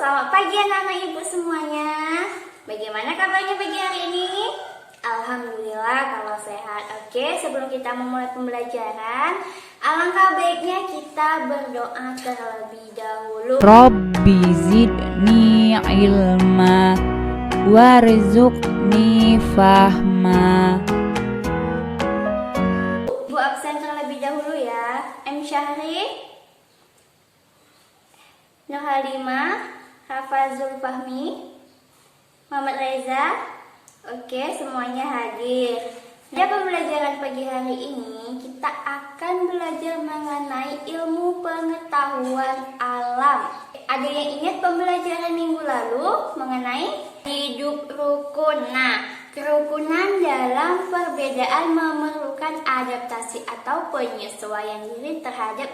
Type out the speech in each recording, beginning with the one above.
selamat pagi anak-anak ibu semuanya. Bagaimana kabarnya pagi hari ini? Alhamdulillah kalau sehat. Oke, sebelum kita memulai pembelajaran, alangkah baiknya kita berdoa terlebih dahulu. Rabbi zidni ilma warzuqni fahma. Bu absen terlebih dahulu ya. M. Syahri, Nur Halimah, Hafazul Fahmi, Muhammad Reza. Oke, semuanya hadir. Pada pembelajaran pagi hari ini kita akan belajar mengenai ilmu pengetahuan alam. Ada yang ingat pembelajaran minggu lalu mengenai hidup rukun? Nah, kerukunan dalam perbedaan memerlukan adaptasi atau penyesuaian diri terhadap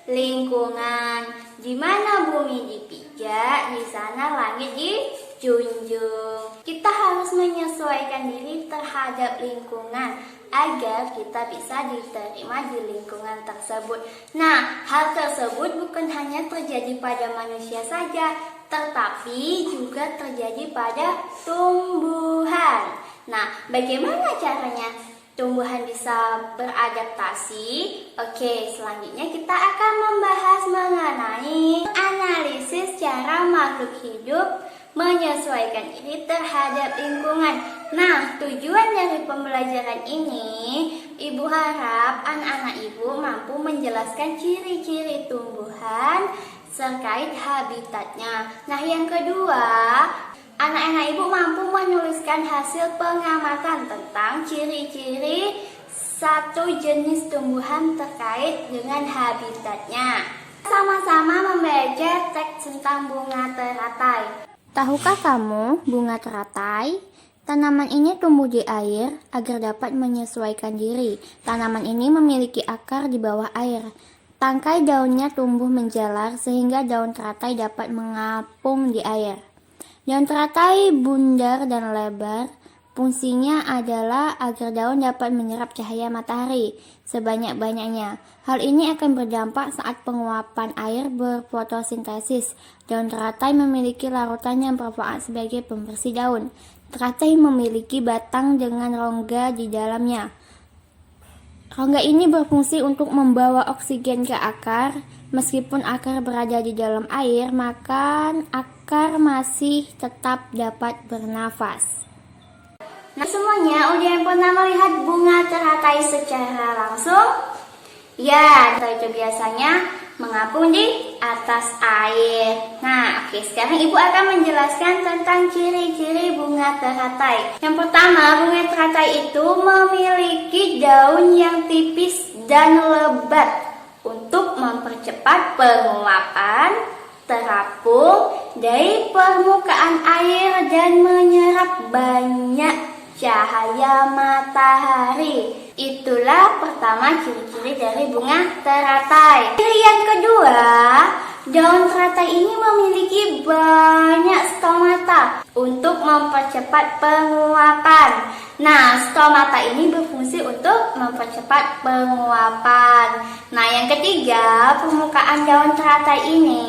lingkungan. Di mana bumi dipijak, di sana langit dijunjung. Kita harus menyesuaikan diri terhadap lingkungan agar kita bisa diterima di lingkungan tersebut. Nah, hal tersebut bukan hanya terjadi pada manusia saja, tetapi juga terjadi pada tumbuhan. Nah, bagaimana caranya tumbuhan bisa beradaptasi? Oke, selanjutnya kita akan membahas mengenai analisis cara makhluk hidup menyesuaikan diri terhadap lingkungan. Nah, tujuan dari pembelajaran ini, Ibu harap anak-anak Ibu mampu menjelaskan ciri-ciri tumbuhan terkait habitatnya. Nah, yang kedua, anak-anak Ibu mampu menuliskan hasil pengamatan tentang ciri-ciri satu jenis tumbuhan terkait dengan habitatnya. Sama-sama membaca teks tentang bunga teratai. Tahukah kamu bunga teratai? Tanaman ini tumbuh di air agar dapat menyesuaikan diri. Tanaman ini memiliki akar di bawah air. Tangkai daunnya tumbuh menjalar sehingga daun teratai dapat mengapung di air. Daun teratai bundar dan lebar. Fungsinya adalah agar daun dapat menyerap cahaya matahari sebanyak-banyaknya. Hal ini akan berdampak saat penguapan air berfotosintesis. Daun teratai memiliki larutan yang bermanfaat sebagai pembersih daun. Teratai memiliki batang dengan rongga di dalamnya. Rongga ini berfungsi untuk membawa oksigen ke akar. Meskipun akar berada di dalam air, maka akar masih tetap dapat bernafas. Nah, semuanya udah yang pernah melihat bunga teratai secara langsung? Ya, itu biasanya mengapung di atas air. Nah, oke, sekarang Ibu akan menjelaskan tentang ciri-ciri bunga teratai. Yang pertama, bunga teratai itu memiliki daun yang tipis dan lebat untuk mempercepat penguapan, terapung dari permukaan air dan menyerap banyak cahaya matahari. Itulah pertama ciri-ciri dari bunga teratai. Ciri yang kedua, daun teratai ini memiliki banyak stomata untuk mempercepat penguapan. Nah, stomata ini berfungsi untuk mempercepat penguapan. Nah, yang ketiga, permukaan daun teratai ini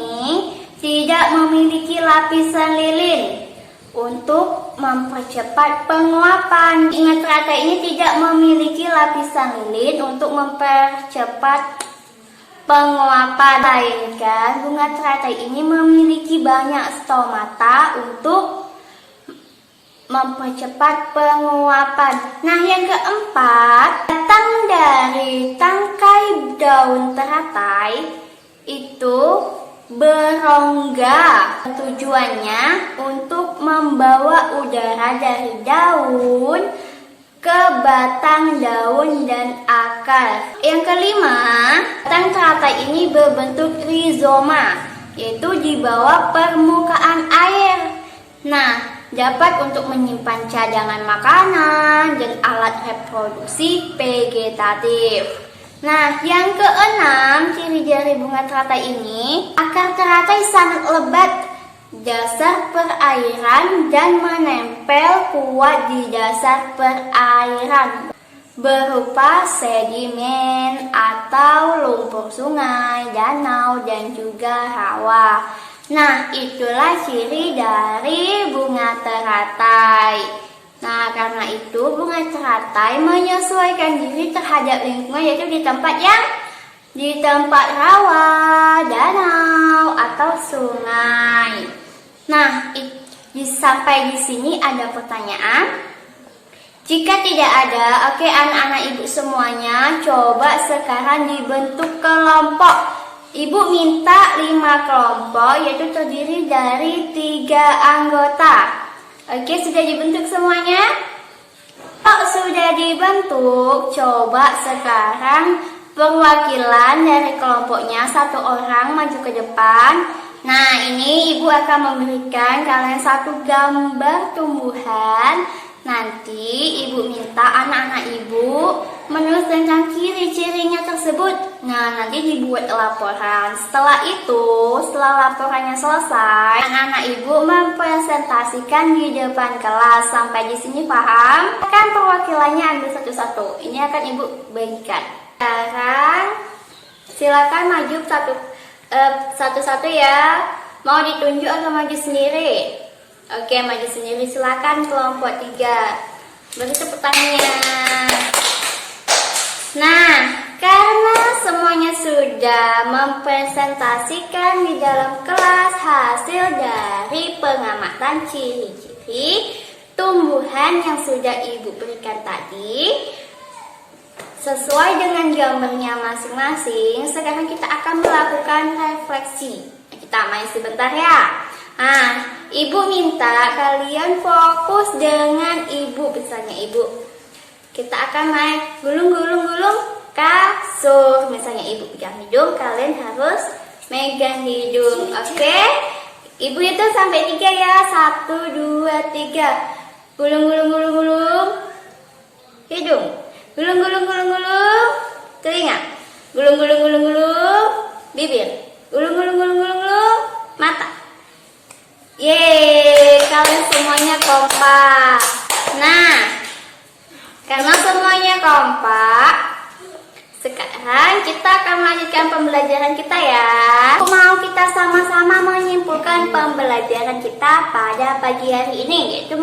tidak memiliki lapisan lilin untuk mempercepat penguapan. Ingat, teratai ini tidak memiliki lapisan lilin untuk mempercepat penguapan. Melainkan bunga teratai ini memiliki banyak stomata untuk mempercepat penguapan. Nah, yang keempat, batang dari tangkai daun teratai itu berongga. Tujuannya untuk membawa udara dari daun ke batang daun dan akar. Yang kelima, batang teratai ini berbentuk rizoma, yaitu di bawah permukaan air. Nah, dapat untuk menyimpan cadangan makanan dan alat reproduksi vegetatif. Nah, yang keenam, ciri dari bunga teratai ini, akar teratai sangat lebat, dasar perairan dan menempel kuat di dasar perairan berupa sedimen atau lumpur sungai, danau, dan juga rawa. Nah, itulah ciri dari bunga teratai. Nah, karena itu bunga teratai menyesuaikan diri terhadap lingkungan, yaitu di tempat rawa, danau, atau sungai. Nah, sampai di sini ada pertanyaan. Jika tidak ada, oke anak-anak ibu semuanya, coba sekarang dibentuk kelompok. Ibu minta 5 kelompok, yaitu terdiri dari 3 anggota. Oke, sudah dibentuk semuanya? Kalau sudah dibentuk, coba sekarang perwakilan dari kelompoknya 1 orang maju ke depan. Nah, ini ibu akan memberikan kalian 1 gambar tumbuhan. Nanti ibu minta anak-anak ibu menulis tentang ciri-cirinya tersebut. Nah, nanti dibuat laporan. Setelah laporannya selesai, anak-anak ibu mempresentasikan di depan kelas. Sampai di sini paham? Kan perwakilannya ambil satu-satu. Ini akan ibu bagikan. Sekarang silakan maju satu-satu ya. Mau ditunjuk atau maju sendiri? Oke, maju sendiri. Silakan kelompok 3. Beri tepuk tangannya. Nah, karena semuanya sudah mempresentasikan di dalam kelas hasil dari pengamatan ciri-ciri tumbuhan yang sudah ibu berikan tadi, sesuai dengan gambarnya masing-masing, sekarang kita akan melakukan refleksi. Kita main sebentar ya. Nah, ibu minta kalian fokus dengan ibu, misalnya ibu. Kita akan main gulung-gulung-gulung kasur. Misalnya ibu pegang hidung, kalian harus megang hidung. Oke? Ibu itu sampai 3 ya. 1, 2, 3. Gulung-gulung-gulung-gulung hidung. Gulung-gulung-gulung-gulung telinga. Gulung-gulung-gulung-gulung bibir. Gulung-gulung-gulung-gulung mata. Yeay, kalian semuanya kompak. Nah, karena semuanya kompak, sekarang kita akan melanjutkan pembelajaran kita ya. Mau kita sama-sama menyimpulkan pembelajaran kita pada pagi hari ini, yaitu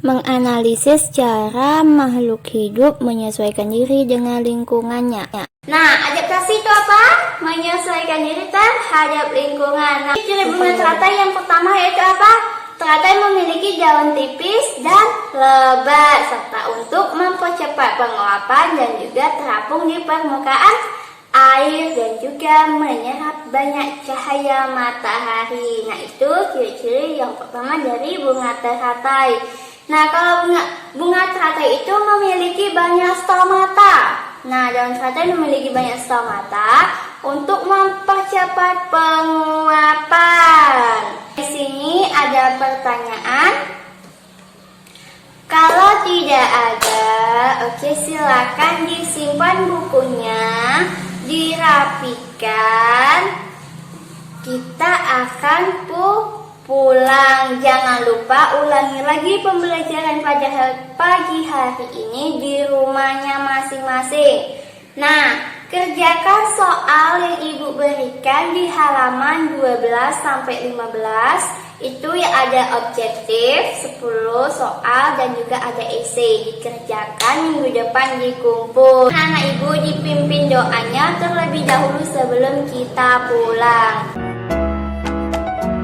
menganalisis cara makhluk hidup menyesuaikan diri dengan lingkungannya. Nah, adaptasi itu apa? Menyesuaikan diri terhadap lingkungan. Nah, ciri bunga teratai yang pertama yaitu apa? Teratai memiliki daun tipis dan lebat, serta untuk mempercepat penguapan dan juga terapung di permukaan air dan juga menyerap banyak cahaya matahari. Nah, itu ciri-ciri yang pertama dari bunga teratai. Nah, kalau bunga teratai itu memiliki banyak stomata. Nah, daun teratai memiliki banyak stomata untuk mempercepat penguapan. Di sini ada pertanyaan. Kalau tidak ada, oke, silakan disimpan bukunya, dirapikan. Kita akan pulang. Jangan lupa ulangi lagi pembelajaran pada pagi hari ini di rumahnya masing-masing. Nah, kerjakan soal yang ibu berikan di halaman 12 sampai 15. Itu yang ada objektif, 10 soal dan juga ada esai. Dikerjakan minggu depan di kumpul. Anak ibu dipimpin doanya terlebih dahulu sebelum kita pulang.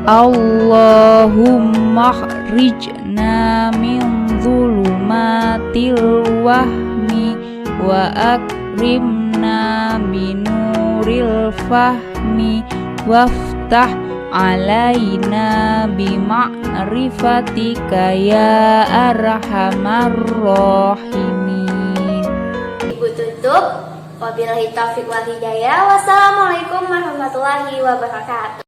Allahumma khrijna min dhulumatil wahmi wa akrimna binuril fahmi waftah alaina bima'rifatika ya arhamar rahimin. Ibu tutup. Wabillahi taufiq wal hidayah. Wassalamualaikum warahmatullahi wabarakatuh.